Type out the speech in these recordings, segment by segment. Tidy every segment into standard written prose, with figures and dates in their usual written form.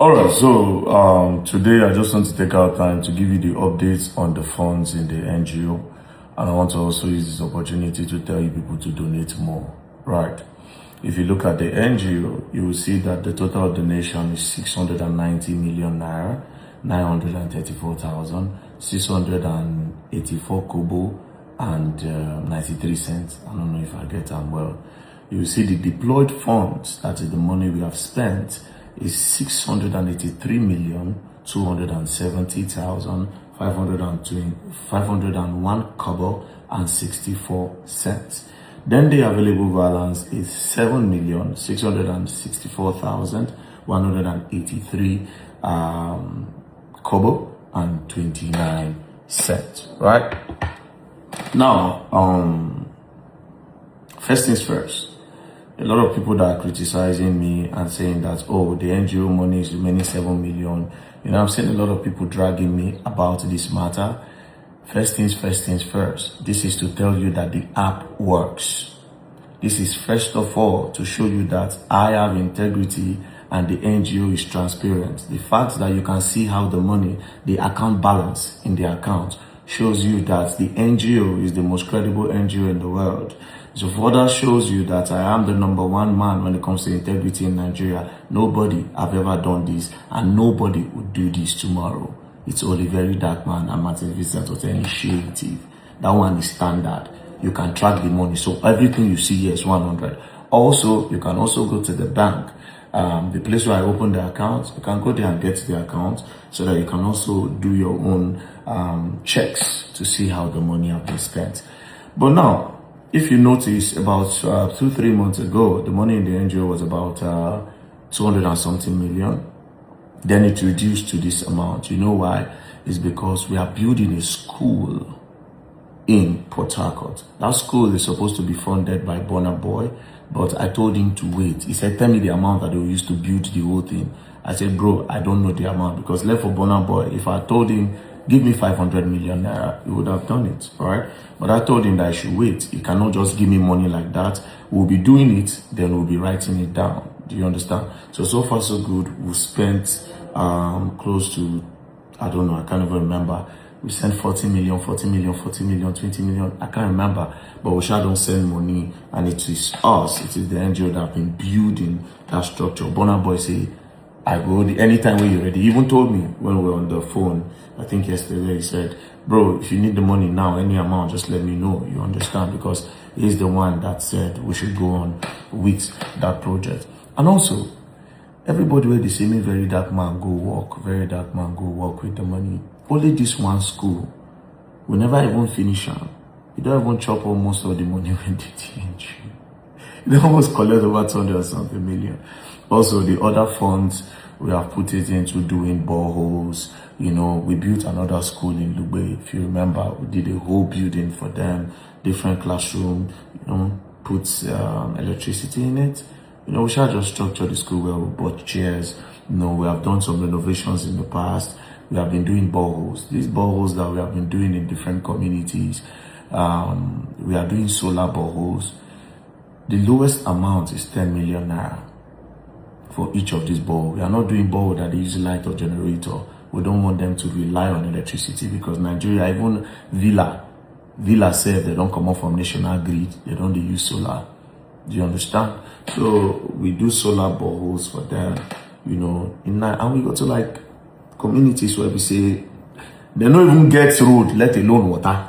All right, so today I just want to take our time to give you the updates on the funds in the NGO, and I want to also use this opportunity to tell you people to donate more. Right, if you look at the NGO, you will see that the total donation is 690 million naira, 934,684 kobo and 93 cents. I don't know if I get them well. You will see the deployed funds, that is the money we have spent, is 683,270,501 kobo and 64 cents. Then the available balance is 7,664,183 kobo and 29 cents. Right now, first things first. A lot of people that are criticizing me and saying that, oh, the NGO money is remaining 7 million. You know, I've seen a lot of people dragging me about this matter. First things first. This is to tell you that the app works. This is first of all to show you that I have integrity and the NGO is transparent. The fact that you can see how the money, the account balance in the account shows you that the NGO is the most credible NGO in the world. So further shows you that I am the #1 man when it comes to integrity in Nigeria. Nobody have ever done this, and nobody would do this tomorrow. It's only VeryDarkMan and Martin Vincent or initiative. That one is standard. You can track the money. So everything you see here is 100. Also, you can also go to the bank. The place where I open the account, you can go there and get the account so that you can also do your own checks to see how the money has been spent. But now, if you notice, about 2-3 months ago, the money in the NGO was about 200 and something million. Then it reduced to this amount. You know why? It's because we are building a school in Port Harcourt. That school is supposed to be funded by Burna Boy, but I told him to wait. He said, tell me the amount that they will use to build the whole thing. I said, bro, I don't know the amount, because left for Burna Boy, if I told him, give me 500 million naira, he would have done it, all right? But I told him that I should wait. He cannot just give me money like that. We'll be doing it, then we'll be writing it down. Do you understand? So far so good. We've spent close to, I don't know, I can't even remember. We sent 40 million, 20 million, I can't remember. But we shall don't send money, and it is us, it is the NGO that have been building that structure. Burna Boy say, I go anytime when you're ready. He even told me when we were on the phone, I think yesterday, he said, bro, if you need the money now, any amount, just let me know. You understand? Because he's the one that said we should go on with that project. And also, everybody where they say me, VeryDarkMan, go work, VeryDarkMan, go work with the money. Only this one school, we never even finish them. You don't even chop up most of the money when they change. You don't almost collect over 200 or something million. Also, the other funds, we have put it into doing boreholes. You know, we built another school in Lugbe. If you remember, we did a whole building for them, different classroom, you know, put electricity in it. You know, we shall just structure the school where we bought chairs. You know, we have done some renovations in the past. We have been doing boreholes. These boreholes that we have been doing in different communities, we are doing solar boreholes. The lowest amount is 10 million naira for each of these boreholes. We are not doing borehole that they use light or generator. We don't want them to rely on electricity, because Nigeria, even Villa said they don't come up from national grid. They don't use solar. Do you understand? So we do solar boreholes for them, you know, and we go to like communities where we say they don't even get road, let alone water,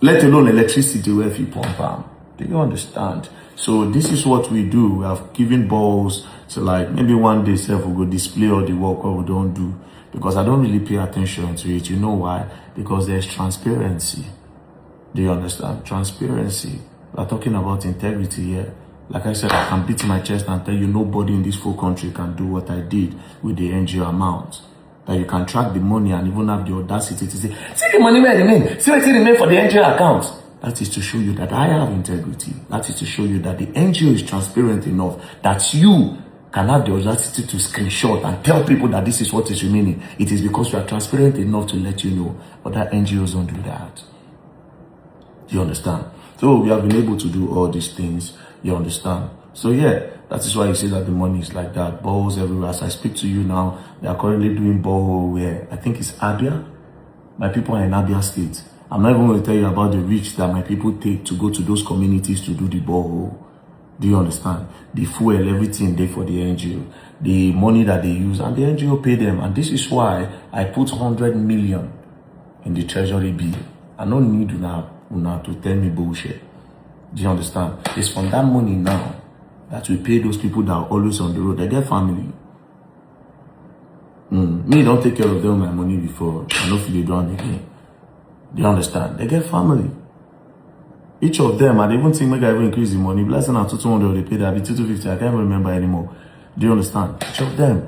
let alone electricity where if you pump them. Do you understand? So this is what we do. We have given balls. So like maybe one day self will go display all the work what we don't do, because I don't really pay attention to it. You know why? Because there's transparency. Do you understand? Transparency. We're talking about integrity here. Like I said, I can beat my chest and tell you nobody in this full country can do what I did with the NGO amount. That you can track the money and even have the audacity to say, see the money where it remain, see what it remain for the NGO account. That is to show you that I have integrity. That is to show you that the NGO is transparent enough that you can have the audacity to screenshot and tell people that this is what is remaining. It is because we are transparent enough to let you know. But that NGOs don't do that. Do you understand? So we have been able to do all these things. You understand? So yeah, that is why you see that the money is like that. Boreholes everywhere. As I speak to you now, they are currently doing borehole where I think it's Abia. My people are in Abia State. I'm not even going to tell you about the reach that my people take to go to those communities to do the borehole. Do you understand? The fuel, everything there for the NGO. The money that they use, and the NGO pay them. And this is why I put 100 million in the treasury bill. I don't need una to tell me bullshit. Do you understand? It's from that money now that we pay those people that are always on the road. They get family. Me don't take care of them my money before. I know if they don't again. Do you understand? They get family. Each of them, and they even think make I even increase the money. Blessing at 200, they pay that. Be 250. I can't even remember anymore. Do you understand? Each of them.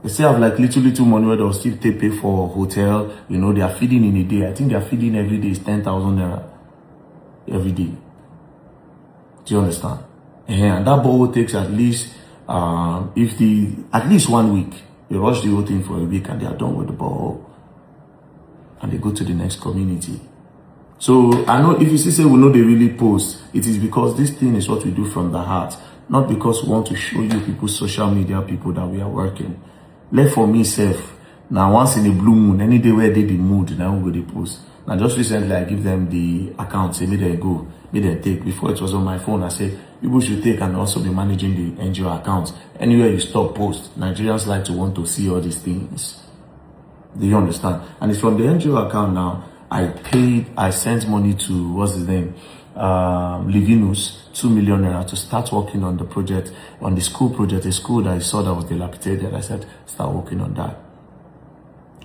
They still have like little money where they'll still pay for hotel. You know, they are feeding in a day. I think they are feeding every day is 10,000 naira. Every day. Do you understand? And that borehole takes at least, at least 1 week. They rush the whole thing for a week and they are done with the borehole. And they go to the next community. So I know if you say we know they really post, it is because this thing is what we do from the heart. Not because we want to show you people, social media people, that we are working. Left for me self. Now once in a blue moon, any day where they the mood, now we go they post. Now just recently I give them the account, say may they go, may they take. Before it was on my phone, I said people should take and also be managing the NGO accounts. Anywhere you stop post, Nigerians like to want to see all these things. Do you understand? And it's from the NGO account now. I sent money to, what's his name? Livinus, 2 million naira to start working on the project, on the school project, a school that I saw that was dilapidated. I said, start working on that.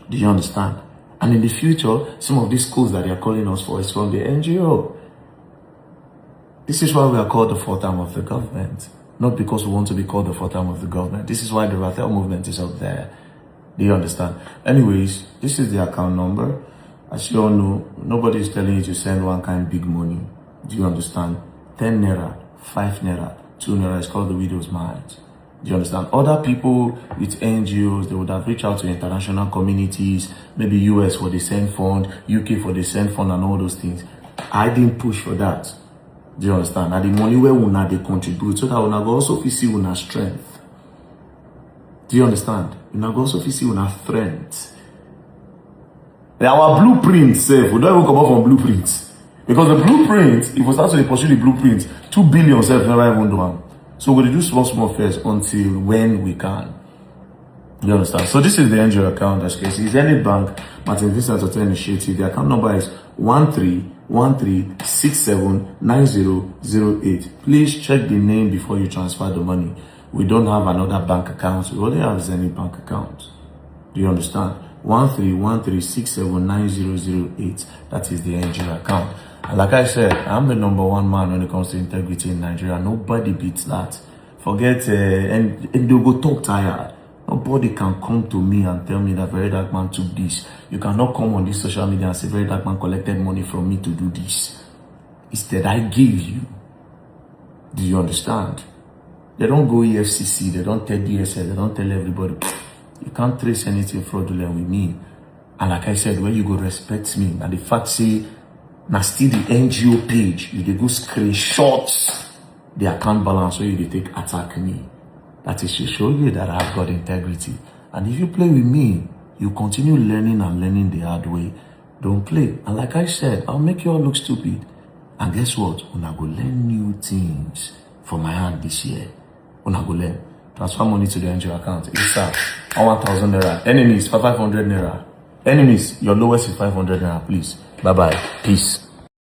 Do you understand? And in the future, some of these schools that they are calling us for is from the NGO. This is why we are called the fourth arm of the government. Not because we want to be called the fourth arm of the government. This is why the Ratels movement is up there. Do you understand? Anyways, this is the account number. As you all know, nobody is telling you to send one kind big money. Do you understand? 10 naira, 5 naira, 2 naira is called the widow's mite. Do you understand? Other people with NGOs, they would have reached out to international communities, maybe US for the send fund, UK for the send fund and all those things. I didn't push for that. Do you understand? And the money where una they contribute so that una go also see una strength. Do you understand? Una go also see una strength. Our blueprint, safe. We don't even come up from blueprints. Because the blueprint, if we start to pursue the blueprint, 2 billion self never even do one. So we'll do small first until when we can. You understand? So this is the NGO account, as you can see. It's any bank, Martin Vincent Hotel Initiative. The account number is 1313679008. Please check the name before you transfer the money. We don't have another bank account. We only have any bank account. Do you understand? 1313679008. That is the NGO account. And like I said, I'm the #1 man when it comes to integrity in Nigeria. Nobody beats that. Forget, and they'll go talk tired. Nobody can come to me and tell me that VeryDarkMan took this. You cannot come on this social media and say VeryDarkMan collected money from me to do this. Instead, I gave you. Do you understand? They don't go EFCC, they don't tell DSS, they don't tell everybody. You can't trace anything fraudulent with me. And like I said, when you go respect me, and the fact say, now still the NGO page, you they go screenshots the account balance where you take attack me. That is to show you that I've got integrity. And if you play with me, you continue learning and learning the hard way. Don't play. And like I said, I'll make you all look stupid. And guess what? Una go learn new things from my hand this year. Una go learn. Transfer money to the NGO account. It's 1,000 naira. Enemies, 500 naira. Enemies, your lowest is 500 naira, please. Bye-bye. Peace.